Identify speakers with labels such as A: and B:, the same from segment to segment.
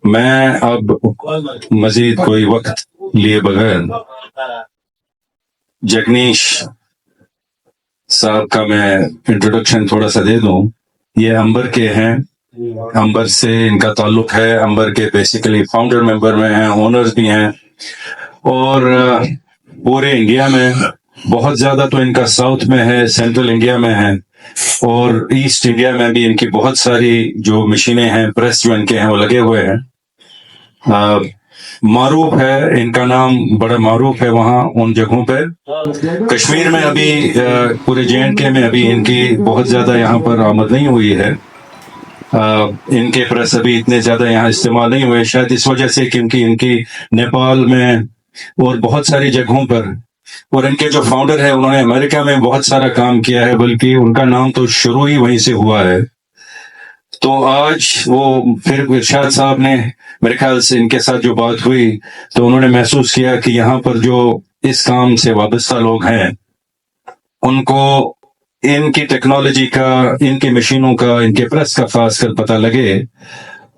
A: मैं अब मजीद कोई वक्त लिए बगैर जगनीश साहब का मैं इंट्रोडक्शन थोड़ा सा दे दूं। ये अंबर के हैं, अंबर से इनका ताल्लुक है। अंबर के बेसिकली फाउंडर मेंबर में हैं, ओनर्स भी हैं, और पूरे इंडिया में बहुत ज्यादा तो इनका साउथ में है, सेंट्रल इंडिया में है, और ईस्ट इंडिया में भी इनकी बहुत सारी जो मशीनें हैं, प्रेस जो इनके हैं वो लगे हुए हैं। मारूफ है इनका नाम, बड़ा मारूफ है वहाँ उन जगहों पे। कश्मीर में अभी पूरे JNK में अभी इनकी बहुत ज्यादा यहाँ पर आमद नहीं हुई है। इनके प्रेस अभी इतने ज्यादा यहाँ इस्तेमाल नहीं हुए, शायद इस वजह से क्योंकि इनकी नेपाल में और बहुत सारी जगहों पर, और इनके जो फाउंडर है उन्होंने अमेरिका में बहुत सारा काम किया है, बल्कि उनका नाम तो शुरू ही वहीं से हुआ है। तो आज वो फिर इरशाद साहब ने, मेरे ख्याल से इनके साथ जो बात हुई तो उन्होंने महसूस किया कि यहाँ पर जो इस काम से वाबस्ता लोग हैं उनको इनकी टेक्नोलॉजी का, इनकी मशीनों का, इनके प्रेस का खास कर पता लगे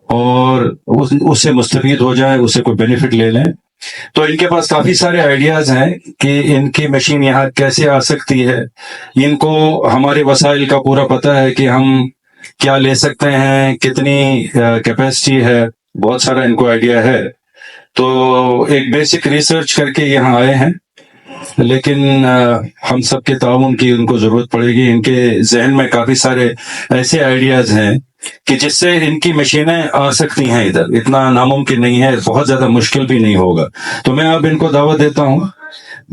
A: और उससे मुस्तफीद हो जाए, उससे कोई बेनिफिट ले लें। तो इनके पास काफी सारे आइडियाज हैं कि इनकी मशीन यहाँ कैसे आ सकती है। इनको हमारे वसाइल का पूरा पता है कि हम क्या ले सकते हैं, कितनी कैपेसिटी है, बहुत सारा इनको आइडिया है। तो एक बेसिक रिसर्च करके यहाँ आए हैं, लेकिन हम सबके ताउन की उनको जरूरत पड़ेगी। इनके जहन में काफी सारे ऐसे आइडियाज हैं कि जिससे इनकी मशीनें आ सकती हैं इधर। इतना नामुमकिन नहीं है, बहुत ज्यादा मुश्किल भी नहीं होगा। तो मैं अब इनको दावत देता हूँ,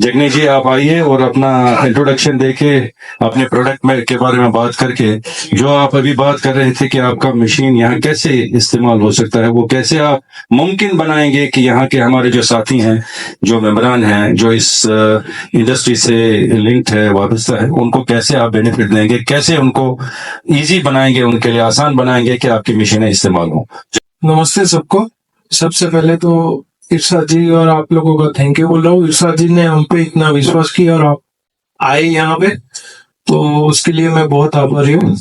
A: जगनीश जी आप आइए और अपना इंट्रोडक्शन देके अपने प्रोडक्ट में के बारे में बात करके, जो आप अभी बात कर रहे थे कि आपका मशीन यहाँ कैसे इस्तेमाल हो सकता है, वो कैसे आप मुमकिन बनाएंगे कि यहाँ के हमारे जो साथी हैं, जो मेंबरान हैं, जो इस इंडस्ट्री से लिंक्ड है, वाबस्ता है, उनको कैसे आप बेनिफिट देंगे, कैसे उनको ईजी बनाएंगे, उनके लिए आसान बनाएंगे कि आपकी मशीनें इस्तेमाल हों।
B: नमस्ते सबको। सबसे पहले तो इरशाद जी और आप लोगों का थैंक यू बोल रहा हूँ। इरशाद जी ने हम पे इतना विश्वास किया और आप आए यहाँ पे, तो उसके लिए मैं बहुत आभारी हूँ।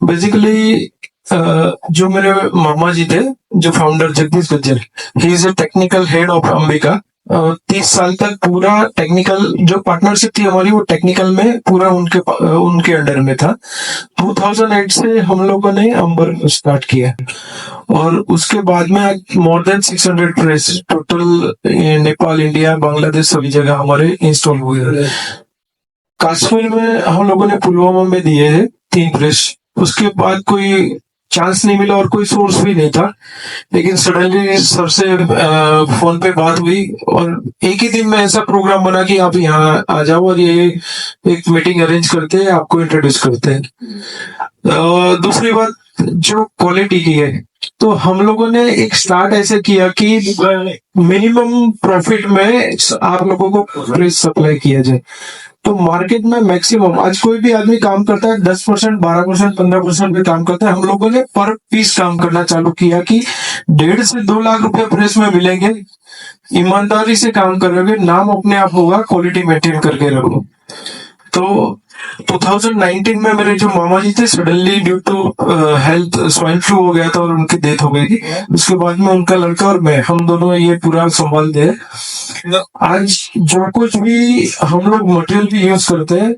B: बेसिकली जो मेरे मामा जी थे, जो founder Jagdish Gajjar, he is a technical head of Ambika. 30 साल तक पूरा टेक्निकल जो पार्टनरशिप थी हमारी, वो टेक्निकल में पूरा उनके अंडर में था। 2008 से हम लोगों ने अंबर स्टार्ट किया और उसके बाद में more than 600 press total Nepal, India, Bangladesh सभी जगह हमारे इंस्टॉल हुए हैं। कश्मीर में हम लोगों ने पुलवामा में दिए हैं 3 प्रेस। उसके बाद कोई चांस नहीं मिला और कोई सोर्स भी नहीं था, लेकिन सडनली सर से फोन पे बात हुई और एक ही दिन में ऐसा प्रोग्राम बना कि आप यहाँ आ जाओ और ये एक मीटिंग अरेंज करते हैं, आपको इंट्रोड्यूस करते हैं। दूसरी बात जो क्वालिटी की है, तो हम लोगों ने एक स्टार्ट ऐसे किया कि मिनिमम प्रॉफिट में आप लोगों को प्रेस सप्लाई किया जाए। तो मार्केट में मैक्सिमम आज कोई भी आदमी काम करता है 10%, 12%, 15% पे काम करता है। हम लोगों ने पर पीस काम करना चालू किया कि 1.5 से 2 लाख रुपए प्रेस में मिलेंगे। ईमानदारी से काम करोगे, नाम अपने आप होगा, क्वालिटी मेंटेन करके रखो। तो 2019 में मेरे जो मामा जी थे, suddenly due to health swine flu हो गया था और उनकी डेथ हो गई थी। उसके बाद में उनका लड़का और मैं, हम दोनों ये पूरा संभालते हैं। आज जो कुछ भी हम लोग मटेरियल भी यूज करते हैं,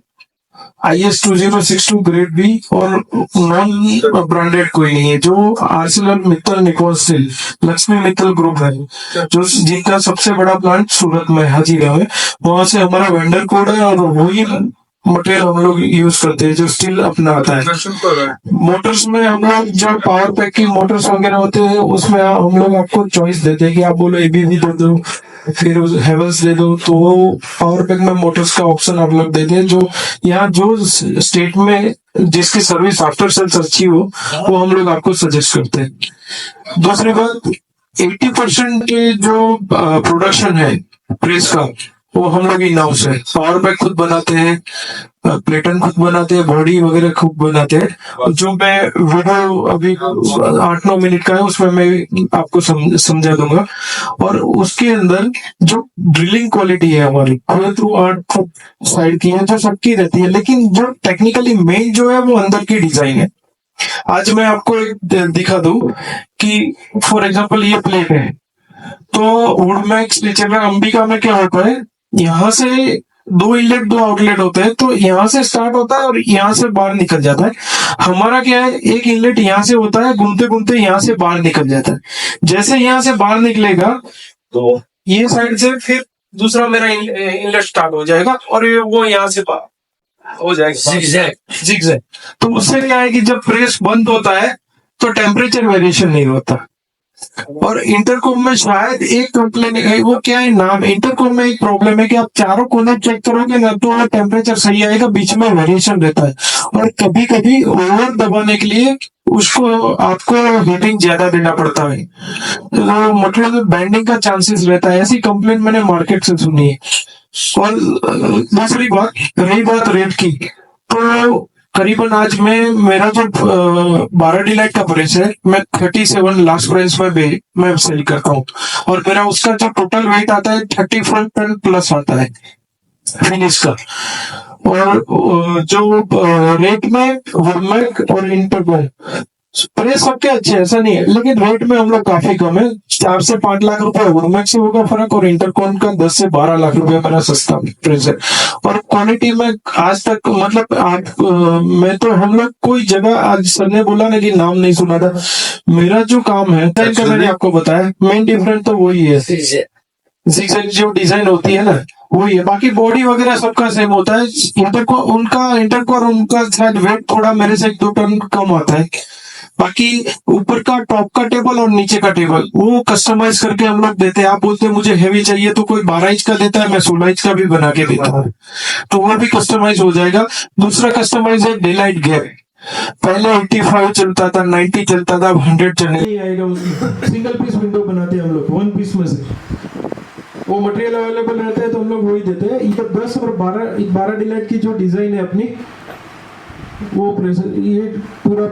B: IS 2062 ग्रेड भी, और नॉन ब्रांडेड कोई नहीं है। जो Arcelor Mittal Nikon steel, Lakshmi Mittal group है, जो जिनका सबसे बड़ा प्लांट सूरत में हाजीरा में, वहां से हमारा वेंडर कोड है और वही मटेरियल हम लोग यूज करते हैं जो स्टील अपना आता है। मोटर्स में हम लोग जो पावर पैक की मोटर्स वगैरह होते हैं, उसमें हम लोग आपको चॉइस देते हैं कि आप बोलो ABB दे दो, फिर हेवल्स दे दो, तो वो पावर पैक में मोटर्स का ऑप्शन आप लोग देते हैं। जो यहाँ जो स्टेट में जिसकी सर्विस आफ्टर सेल्स अच्छी हो, वो हम लोग आपको सजेस्ट करते हैं। दूसरी बात, 80% के जो प्रोडक्शन है प्रेस का, वो हम लोग इन हाउस है। पावर पैक खुद बनाते हैं, प्लेटन खुद बनाते हैं, बॉडी वगैरह खुद बनाते हैं। जो मैं वीडियो अभी 8-9 मिनट का है, उसमें मैं आपको समझा दूंगा। और उसके अंदर जो ड्रिलिंग क्वालिटी है हमारी, थ्रू आर्ट साइड की है, जो सबकी रहती है, लेकिन जो टेक्निकली मेन जो है वो अंदर की डिजाइन है। आज मैं आपको एक दिखा दूं कि फॉर एग्जांपल ये प्लेट है, तो वुडमैक्स नेचर अंबिका में क्या होता है, यहाँ से दो इनलेट दो आउटलेट होते हैं, तो यहाँ से स्टार्ट होता है और यहाँ से बाहर निकल जाता है। हमारा क्या है, एक इनलेट यहाँ से होता है, घूमते घूमते यहाँ से बाहर निकल जाता है। जैसे यहाँ से बाहर निकलेगा तो ये साइड से फिर दूसरा मेरा इनलेट स्टार्ट हो जाएगा और वो यहाँ से बाहर हो जाएगा जिगजैग। तो उससे क्या है कि जब प्रेस बंद होता है तो टेम्परेचर वेरिएशन नहीं होता। और इंटरकॉम में शायद एक कंप्लेन है, वो क्या है नाम, इंटरकॉम में एक प्रॉब्लम है कि आप चारों कोने चेक करोगे ना तो वो टेम्परेचर सही आएगा, बीच में वेरिएशन रहता है। और कभी कभी ओवर दबाने के लिए उसको आपको हीटिंग ज्यादा देना पड़ता है, तो मतलब बैंडिंग का चांसेस रहता है। ऐसी कंप्लेन मैंने मार्केट से सुनी है। और दूसरी बात, रही बात रेट की, तो करीबन आज में मेरा जो 12 डिलाइट का प्रेस है, मैं 37 लास्ट प्राइस में मैं सेल करता हूँ। और मेरा उसका जो टोटल वेट आता है 35 टन प्लस आता है फिनिश का। और जो रेट में वर्मैक और इंटरकॉम प्रेस सबके अच्छे, ऐसा नहीं है, लेकिन रेट में हम लोग काफी कम है। 4 से 5 लाख रुपए वर्मैक से होगा फर्क, और इंटरकॉम का 10 से 12 लाख रुपए मेरा सस्ता प्रेस है। और क्वालिटी में आज तक मतलब मैं तो, हम लोग कोई जगह, आज सर ने बोला ना कि नाम नहीं सुना था, मेरा जो काम है डिजाइन का मैंने आपको बताया, मेन डिफरेंस तो वही है, जिगजैग जो डिजाइन होती है ना वही है। बाकी बॉडी वगैरह सबका सेम होता है। इंटरकोर उनका शायद वेट थोड़ा मेरे से 1-2 टन कम आता है। बाकी ऊपर का टॉप का टेबल और नीचे का टेबल वो कस्टमाइज करके हम लोग देते हैं। आप बोलते हैं मुझे हेवी चाहिए, तो कोई 12 इंच का देता है, मैं 16 इंच का भी बना के देता हूँ, तो वो भी कस्टमाइज हो जाएगा। दूसरा कस्टमाइज है डेलाइट गैप। पहले 85 चलता था, 90 चलता था, 100 चलने आएगा। उसकी सिंगल पीस विंडो बनाते हैं हम लोग, 1 पीस में से वो मटेरियल अवेलेबल रहता है तो हम लोग वही देते हैं। ये 10 और 12 डिलाइट की जो डिजाइन है अपनी, वो प्रेशर, ये पूरा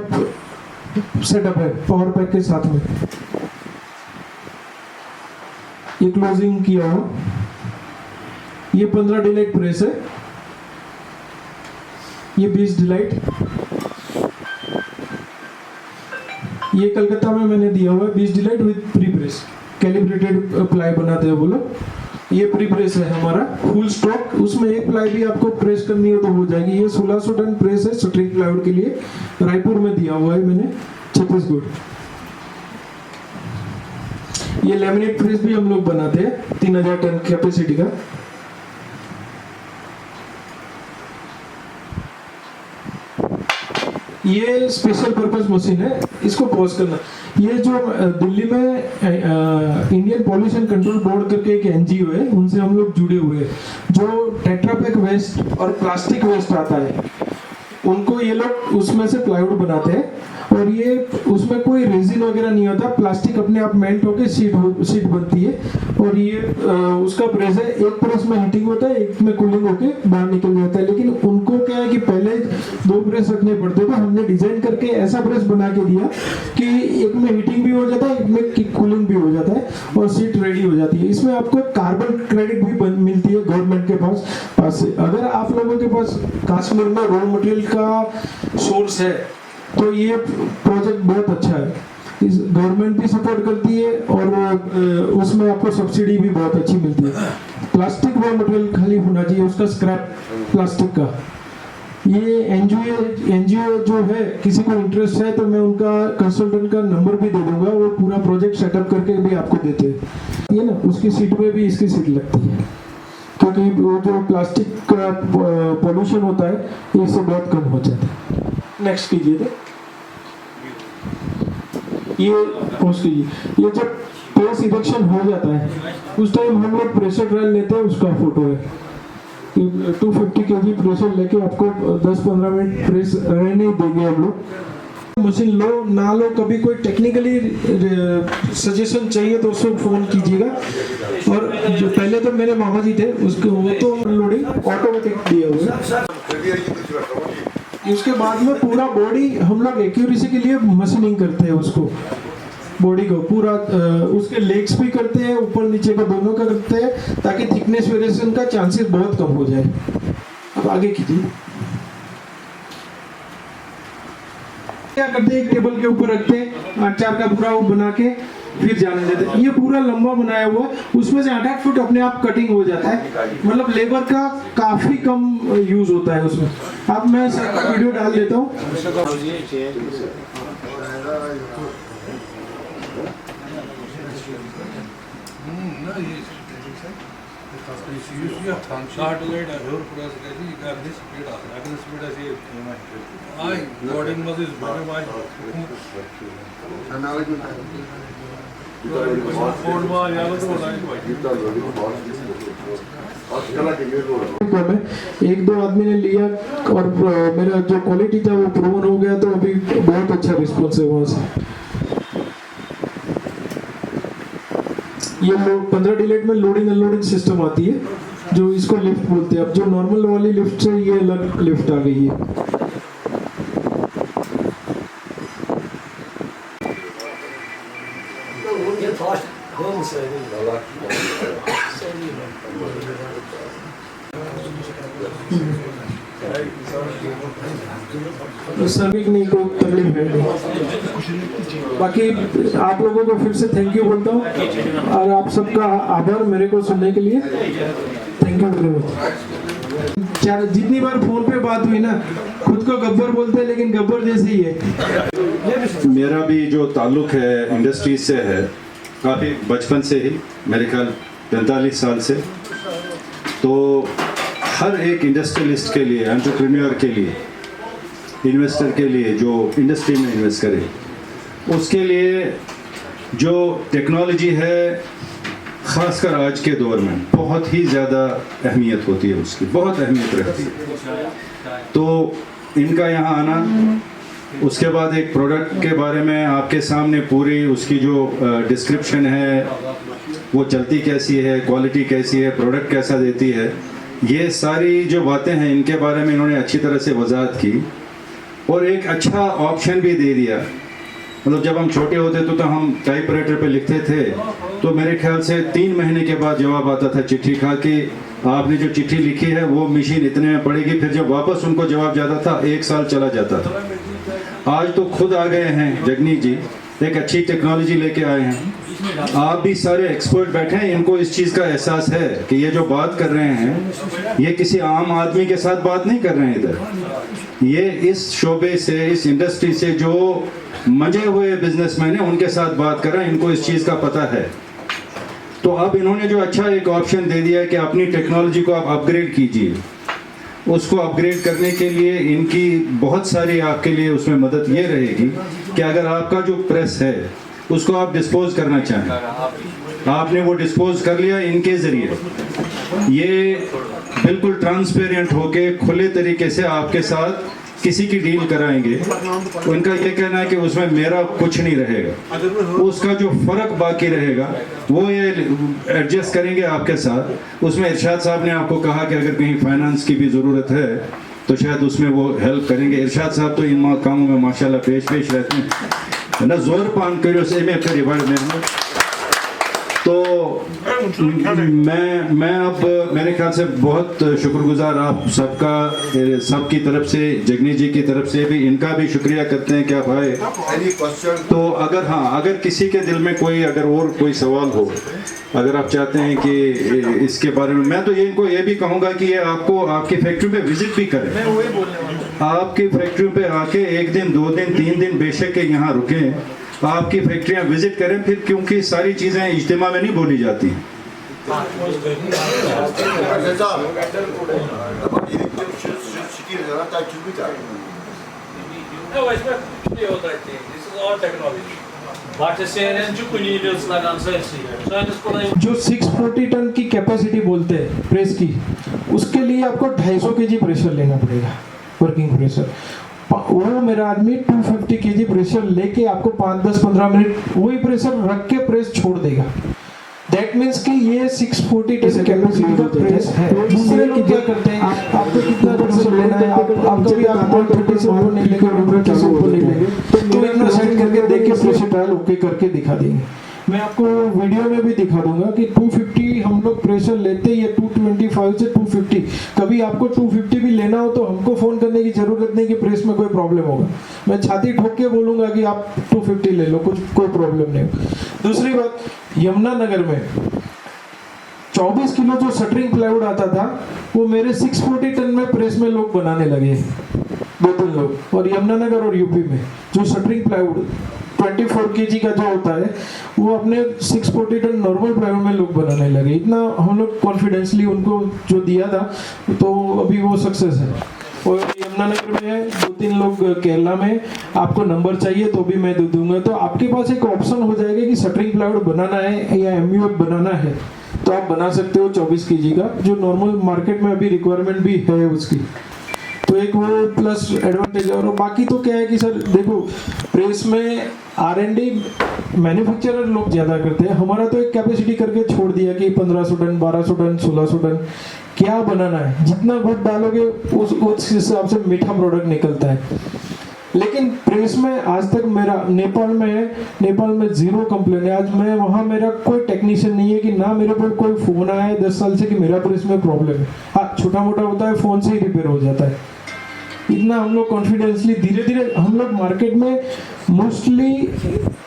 B: सेटअप है पावर पैक के साथ में। ये क्लोजिंग किया हुआ, ये 15 डिलाइट प्रेस है, ये 20 डिलाइट, ये कलकत्ता में मैंने दिया हुआ है 20 delight with pre press, calibrated ply बनाते हैं वो लोग। ये प्री प्रेस है हमारा फुल स्टॉक, उसमें एक प्लाई भी आपको प्रेस करनी हो तो हो जाएगी। ये 1600 टन प्रेस है स्ट्रिंग प्लाईवुड के लिए, रायपुर में दिया हुआ है मैंने, छत्तीसगढ़। ये लैमिनेट प्रेस भी हम लोग बनाते हैं 3000 टन कैपेसिटी का। ये स्पेशल पर्पस मशीन है, इसको पॉज करना। ये जो दिल्ली में इंडियन पॉल्यूशन कंट्रोल बोर्ड करके एक एनजीओ है, उनसे हम लोग जुड़े हुए हैं। जो टेट्रापैक वेस्ट और प्लास्टिक वेस्ट आता है, उनको ये लोग उसमें से प्लाईवुड बनाते हैं। और ये उसमें कोई रेजिन वगैरह नहीं होता, प्लास्टिक अपने आप मेल्ट होकर शीट बनती है। और ये उसका प्रेस है, एक प्रेस में हीटिंग होता है, एक में कूलिंग होकर बाहर निकल जाता है। लेकिन उनको क्या है कि पहले 2 प्रेस रखने पड़ते थे, हमने डिजाइन करके ऐसा प्रेस बना के दिया कि एक में हीटिंग भी हो जाता है, एक में कूलिंग भी हो जाता है और शीट रेडी हो जाती है। इसमें आपको कार्बन क्रेडिट भी मिलती है गवर्नमेंट के पास से। अगर आप लोगों के पास कश्मीर में रॉ मटेरियल का सोर्स है तो ये प्रोजेक्ट बहुत अच्छा है। इस गवर्नमेंट भी सपोर्ट करती है और उसमें आपको सब्सिडी भी बहुत अच्छी मिलती है। प्लास्टिक रॉ मटेरियल खाली होना चाहिए, उसका स्क्रैप प्लास्टिक का। ये एनजीओ जो है, किसी को इंटरेस्ट है तो मैं उनका कंसल्टेंट का नंबर भी दे दूंगा, वो पूरा प्रोजेक्ट सेटअप करके भी आपको देते हैं। ये ना उसकी सीट में भी इसकी सीट लगती है, क्योंकि वो जो प्लास्टिक का पॉल्यूशन होता है इससे बहुत कम हो जाता है। नेक्स्ट कीजिए तो ये पोस्ट कीजिए। ये जब प्रेस इरेक्शन हो जाता है उस टाइम हम लोग प्रेशर ट्रायल लेते हैं, उसका फोटो है। 250 kg प्रेशर लेके आपको 10-15 मिनट प्रेस रहने देंगे हम लोग। मशीन लो ना लो, कभी कोई टेक्निकली सजेशन चाहिए तो उसको फोन कीजिएगा। और जो पहले तो मेरे मामा जी थे, उसको वो तो लोडिंग ऑटोमेटिक दिया हुआ है। उसके बाद में पूरा बॉडी हम लोग एक्यूरेसी के लिए मशीनिंग करते हैं, उसको बॉडी को पूरा उसके लेग्स भी करते हैं, ऊपर नीचे का दोनों का करते हैं, ताकि थिकनेस वेरिएशन का चांसेस बहुत कम हो जाए। अब आगे कीजिए। क्या करते हैं, एक टेबल के ऊपर रखते हैं, अचार का पूरा वो बना के फिर जाने देते हैं। ये पूरा लंबा बनाया हुआ, उसमें से 8-8 फुट अपने आप कटिंग हो जाता है, मतलब लेबर का काफी कम यूज होता है उसमें। अब मैं सबका वीडियो डाल देता हूँ। एक दो आदमी ने लिया और मेरा जो क्वालिटी था वो प्रूवन हो गया, तो अभी बहुत अच्छा रिस्पॉन्स है वहाँ से। ये 15 डिलेट में लोडिंग अनलोडिंग सिस्टम आती है, जो इसको लिफ्ट बोलते हैं। अब जो नॉर्मल वाली लिफ्ट से ये अलग लिफ्ट आ गई है। सर्विंग को तकलीफ है नहीं। बाकी आप लोगों को फिर से थैंक यू बोलता हूँ, और आप सबका आभार मेरे को सुनने के लिए। Thank you very much. जितनी बार फोन पे बात हुई ना, खुद को गब्बर बोलते हैं लेकिन गब्बर जैसे ही है।
A: मेरा भी जो ताल्लुक है इंडस्ट्रीज से है, काफ़ी बचपन से ही, मेरे ख्याल 45 साल से। तो हर एक इंडस्ट्रियलिस्ट के लिए, एंटरप्रेन्योर के लिए, इन्वेस्टर के लिए जो इंडस्ट्री में इन्वेस्ट करे, उसके लिए जो टेक्नोलॉजी है, ख़ासकर आज के दौर में बहुत ही ज़्यादा अहमियत होती है, उसकी बहुत अहमियत रहती है। तो इनका यहाँ आना, उसके बाद एक प्रोडक्ट के बारे में आपके सामने पूरी उसकी जो डिस्क्रिप्शन है, वो चलती कैसी है, क्वालिटी कैसी है, प्रोडक्ट कैसा देती है, ये सारी जो बातें हैं इनके बारे में इन्होंने अच्छी तरह से वजाहत की और एक अच्छा ऑप्शन भी दे दिया। मतलब जब हम छोटे होते तो हम टाइपराइटर पे लिखते थे, तो मेरे ख्याल से 3 महीने के बाद जवाब आता था चिट्ठी का कि आपने जो चिट्ठी लिखी है वो मशीन इतने में पड़ेगी। फिर जब वापस उनको जवाब जाता था 1 साल चला जाता था। आज तो खुद आ गए हैं जगनी जी, एक अच्छी टेक्नोलॉजी लेके आए हैं। आप भी सारे एक्सपर्ट बैठे हैं, इनको इस चीज़ का एहसास है कि ये जो बात कर रहे हैं ये किसी आम आदमी के साथ बात नहीं कर रहे हैं इधर। ये इस शोबे से, इस इंडस्ट्री से जो मजे हुए बिजनेसमैन हैं उनके साथ बात कर रहे हैं, इनको इस चीज़ का पता है। तो अब इन्होंने जो अच्छा एक ऑप्शन दे दिया है कि अपनी टेक्नोलॉजी को आप अपग्रेड कीजिए। उसको अपग्रेड करने के लिए इनकी बहुत सारी आपके लिए उसमें मदद ये रहेगी कि अगर आपका जो प्रेस है उसको आप डिस्पोज करना चाहें, आपने वो डिस्पोज कर लिया इनके ज़रिए, ये बिल्कुल ट्रांसपेरेंट होके खुले तरीके से आपके साथ किसी की डील कराएंगे। उनका ये कहना है कि उसमें मेरा कुछ नहीं रहेगा, उसका जो फ़र्क बाकी रहेगा वो ये एडजस्ट करेंगे आपके साथ। उसमें इरशाद साहब ने आपको कहा कि अगर कहीं फाइनेंस की भी ज़रूरत है तो शायद उसमें वो हेल्प करेंगे। इरशाद साहब तो इन कामों में माशाल्लाह पेश रहते हैं ना, जोर पान करो से में फिर रिवार्ड में। तो मैं अब मेरे ख्याल से बहुत शुक्रगुजार आप सबका, सबकी तरफ से, जगनी जी की तरफ से भी, इनका भी शुक्रिया करते हैं। क्या भाई, तो अगर किसी के दिल में कोई और कोई सवाल हो, अगर आप चाहते हैं कि इसके बारे में, मैं तो ये इनको ये भी कहूँगा कि ये आपको आपकी फैक्ट्री पे विजिट भी करें। आपकी फैक्ट्री पे आके 1 दिन 2 दिन 3 दिन बेशक के यहाँ रुकें, आपकी फैक्ट्रियाँ विजिट करें फिर, क्योंकि सारी चीज़ें इज्तिमा में नहीं बोली जाती।
B: जो 640 टन की कैपेसिटी बोलते हैं प्रेस की, उसके लिए आपको 250 केजी प्रेशर लेना पड़ेगा, वर्किंग प्रेशर। वो मेरा आदमी 250 केजी प्रेशर लेके आपको 5-10-15 मिनट वही प्रेशर रख के प्रेस छोड़ देगा। दैट मीन्स कि ये 640 टन कैपेसिटी का प्रेस है। दूसरे लोग क्या करते हैं, आपको कितना प्रेशर लेना है, आप कभी आप 130 से ऊपर नहीं लेंगे, 150 से ऊपर नहीं लेंगे, तो इतना सेट करके देख के प्रेशर ट्रायल ओके करके दिखा देंगे। मैं आपको वीडियो में भी दिखा दूंगा कि 250 हम लोग प्रेशर लेते हैं, 225 से 250, कभी आपको 250 भी कभी लेना हो तो हमको फ़ोन करने की ज़रूरत नहीं कि प्रेस में कोई प्रॉब्लम होगा। मैं छाती ठोक के बोलूँगा कि आप 250 ले लो, कोई प्रॉब्लम नहीं। दूसरी बात, यमुनानगर में 24 किलो जो शटरिंग प्लाईवुड आता था वो मेरे 640 टन में प्रेस में लोग बनाने लगे, 2-3 लोग। और यमुनानगर और यूपी में जो शटरिंग प्लाईवुड 24 kg का जो होता है वो अपने 640 टन नॉर्मल प्लाईवुड में लोग बनाने लगे। इतना हम लोग कॉन्फिडेंसली उनको जो दिया था, तो अभी वो सक्सेस है। और यमुनानगर में है, 2-3 लोग केरला में। आपको नंबर चाहिए तो भी मैं दे दूंगा। तो आपके पास एक ऑप्शन हो जाएगा कि शटरिंग प्लाईवुड बनाना है या MUF बनाना है तो आप बना सकते हो 24 kg का, जो नॉर्मल मार्केट में अभी रिक्वायरमेंट भी है उसकी। तो एक वो प्लस एडवांटेज है। और बाकी तो क्या है कि सर देखो, प्रेस में R&D मैन्युफैक्चरर लोग ज़्यादा करते हैं। हमारा तो एक कैपेसिटी करके छोड़ दिया कि 1500 टन, 1200 टन, 1600 टन क्या बनाना है। जितना गुड़ डालोगे उस हिसाब से मीठा प्रोडक्ट निकलता है। लेकिन प्रेस में आज तक मेरा नेपाल में 0 कंप्लेन है। आज मैं वहाँ, मेरा कोई टेक्नीशियन नहीं है कि ना मेरे पर कोई फ़ोन आया है 10 साल से कि मेरा प्रेस में प्रॉब्लम है। हाँ, छोटा मोटा होता है, फ़ोन से ही रिपेयर हो जाता है। इतना हम लोग कॉन्फिडेंसली धीरे धीरे हम लोग मार्केट में मोस्टली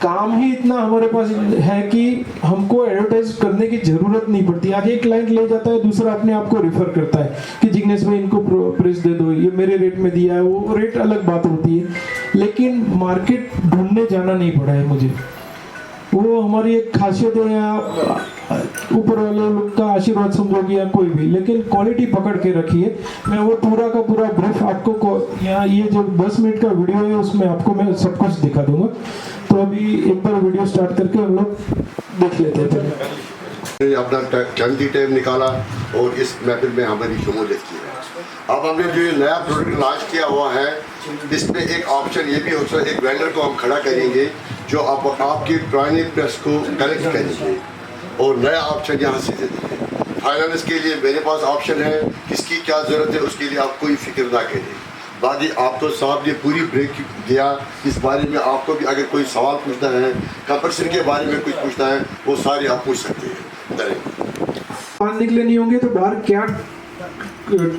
B: काम ही इतना हमारे पास है कि हमको एडवर्टाइज करने की जरूरत नहीं पड़ती। आज एक क्लाइंट ले जाता है, दूसरा अपने आप को रिफर करता है कि जिग्नेश भाई इनको प्रेस दे दो, ये मेरे रेट में दिया है। वो रेट अलग बात होती है, लेकिन मार्केट ढूंढने जाना नहीं पड़ा है मुझे। वो हमारी एक खासियत है, या ऊपर वाले लोग का आशीर्वाद समझोगे या कोई भी, लेकिन क्वालिटी पकड़ के रखिए। मैं वो पूरा का पूरा ब्रीफ आपको यहाँ ये जो 10 मिनट का वीडियो है उसमें आपको मैं सब कुछ दिखा दूंगा। तो अभी एक बार वीडियो स्टार्ट करके हम लोग देख लेते हैं।
C: अपना कीमती टाइम निकाला और इस महफिल में हमारी शमूलियत की है। अब हमने जो ये नया प्रोडक्ट लॉन्च किया हुआ है, इसमें एक ऑप्शन ये भी हो सकता है, एक वेंडर को हम खड़ा करेंगे जो आपकी पुरानी प्रेस को कलेक्ट करेंगे और नया ऑप्शन यहाँ से दे देंगे। फाइनेंस के लिए मेरे पास ऑप्शन है, किसकी क्या ज़रूरत है उसके लिए आप कोई फिक्र ना करें। बाकी आप तो साहब ने पूरी ब्रेक दिया इस बारे में। आपको भी अगर कोई सवाल पूछना है, कंप्रेसर के बारे में कुछ पूछना है, वो सारे आप पूछ सकते हैं।
B: बाहर निकले नहीं होंगे तो बाहर क्या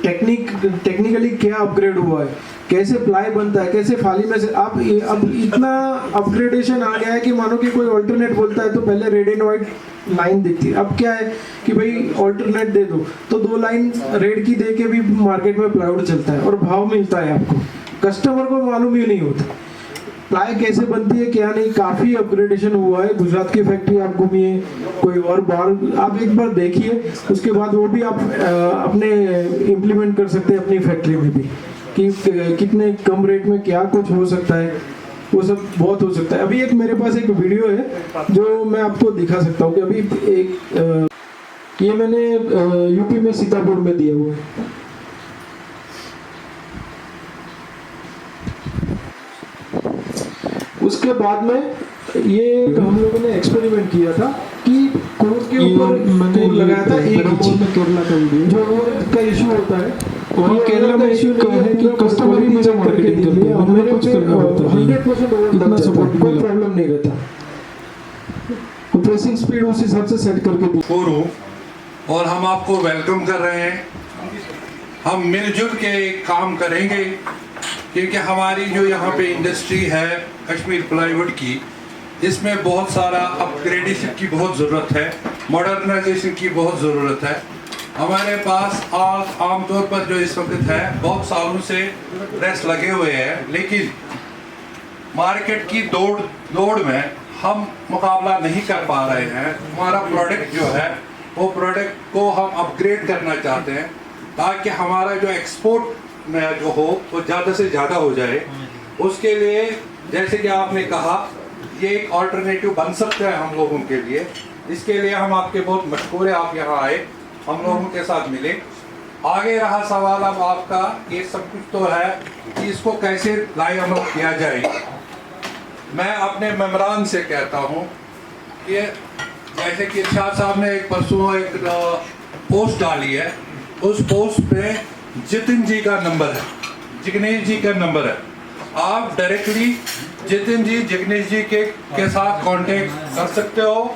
B: टेक्निकली क्या अपग्रेड हुआ है, कैसे प्लाई बनता है, कैसे फाली में से आप अब इतना अपग्रेडेशन आ गया है कि मानो कि कोई ऑल्टरनेट बोलता है तो पहले रेड एंड व्हाइट लाइन दिखती है। अब क्या है कि भाई ऑल्टरनेट दे दो तो 2 लाइन रेड की दे के भी मार्केट में प्लाईवुड चलता है और भाव मिलता है आपको। कस्टमर को मालूम ही नहीं होता प्लाई कैसे बनती है क्या नहीं। काफी अपग्रेडेशन हुआ है। गुजरात की फैक्ट्री आप घूमिए, कोई और बाहर आप एक बार देखिए, उसके बाद वो भी आप अपने इम्प्लीमेंट कर सकते हैं अपनी फैक्ट्री में भी कि कितने कम रेट में क्या कुछ हो सकता है। वो सब बहुत हो सकता है। अभी एक मेरे पास एक वीडियो है जो मैं आपको दिखा सकता हूँ कि अभी एक ये मैंने यूपी में सीतापुर में दिया हुआ है। उसके बाद में ये हम लोगों ने एक्सपेरिमेंट किया था कि कोर के ऊपर कोर लगाया था एक में केरला का वीडियो जो का इशू होता है। और केरला में इशू नहीं है कि कस्टमर ही मुझे मार्केटिंग करते हैं, मेरे कुछ करना होता है, 100% इतना सपोर्ट कोई प्रॉब्लम नहीं रहता। प्रेसिंग स्पीड उस हिसाब से सेट करके दी
D: और हम आपको वेलकम कर रहे हैं। हम मिलजुल के काम करेंगे क्योंकि हमारी जो यहाँ पे इंडस्ट्री है कश्मीर प्लाईवुड की, इसमें बहुत सारा अपग्रेडेशन की बहुत ज़रूरत है, मॉडर्नाइजेशन की बहुत ज़रूरत है। हमारे पास आमतौर पर जो इस वक्त है बहुत सालों से प्रेस लगे हुए हैं, लेकिन मार्केट की दौड़ में हम मुकाबला नहीं कर पा रहे हैं। हमारा प्रोडक्ट जो है वो प्रोडक्ट को हम अपग्रेड करना चाहते हैं ताकि हमारा जो एक्सपोर्ट में जो हो वो ज़्यादा से ज़्यादा हो जाए। उसके लिए जैसे कि आपने कहा ये एक ऑल्टरनेटिव बन सकता है हम लोगों के लिए। इसके लिए हम आपके बहुत मशहूर है, आप यहाँ आए, हम लोगों के साथ मिले। आगे रहा सवाल अब आपका, ये सब कुछ तो है कि इसको कैसे लाई अमल किया जाए। मैं अपने मेम्बरान से कहता हूँ कि जैसे कि इरशाद साहब ने एक परसों एक पोस्ट डाली है, उस पोस्ट पे जितिन जी का नंबर है, जिग्नेश जी का नंबर है। आप डायरेक्टली जितिन जी जिग्नेश जी के साथ कांटेक्ट कर सकते हो।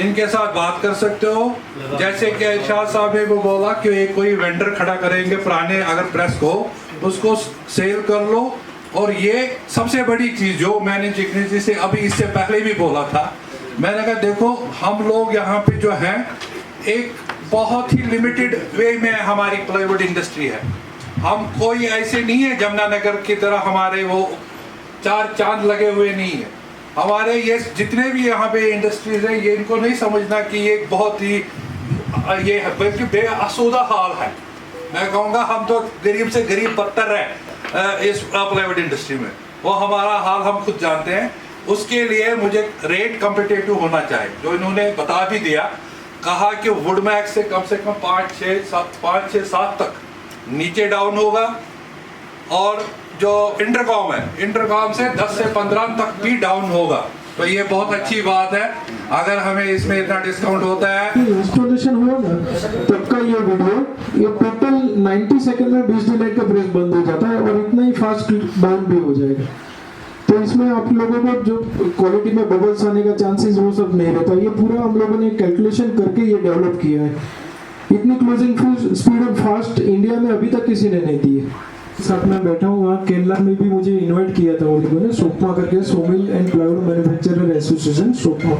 D: इनके साथ बात कर सकते हो। जैसे कि इरशाद साहब ने वो बोला कि एक कोई वेंडर खड़ा करेंगे पुराने अगर प्रेस को, उसको सेल कर लो। और ये सबसे बड़ी चीज़ जो मैंने जिग्नेश जी से अभी इससे पहले भी बोला था, मैंने कहा देखो हम लोग यहाँ पे जो हैं एक बहुत ही लिमिटेड वे में हमारी प्लाईवुड इंडस्ट्री है। हम कोई ऐसे नहीं है जमुनानगर की तरह हमारे वो 4 चांद लगे हुए नहीं है। हमारे ये जितने भी यहाँ पे इंडस्ट्रीज हैं ये इनको नहीं समझना कि ये बहुत ही ये है, बल्कि बेअसूदा हाल है। मैं कहूँगा हम तो गरीब से गरीब बदतर है इस प्लाईवुड इंडस्ट्री में। वो हमारा हाल हम खुद जानते हैं। उसके लिए मुझे रेट कम्पिटेटिव होना चाहिए, जो इन्होंने बता भी दिया। कहा कि वुडमैक्स से कम 5, 6, 7 तक नीचे डाउन होगा, और जो इंटरकॉम है इंटरकॉम से 10 से 15 तक भी डाउन होगा। तो ये बहुत अच्छी बात है अगर हमें इसमें इतना डिस्काउंट होता है।
E: इंस्टॉलेशन हुआ ना तब का ये वीडियो, ये टोटल 90 सेकंड में 20 डिलेट का प्रेस बंद हो जाता है और इतना ही फास्ट डाउन भी हो जाएगा। तो इसमें आप लोगों को जो क्वालिटी में बबल्स आने का चांसेस वो सब नहीं रहता। ये पूरा हम लोगों ने कैलकुलेशन करके ये डेवलप किया है। इतनी क्लोजिंग स्पीड और फास्ट इंडिया में अभी तक किसी ने नहीं दी है। साथ में बैठा हूँ, वहाँ केरला में भी मुझे इनवाइट किया था उन लोगों ने, सोकमा करके sawmill and plywood manufacturer association SOCMA.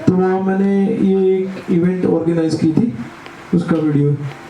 E: तो वहाँ मैंने ये एक इवेंट ऑर्गेनाइज की थी, उसका वीडियो है।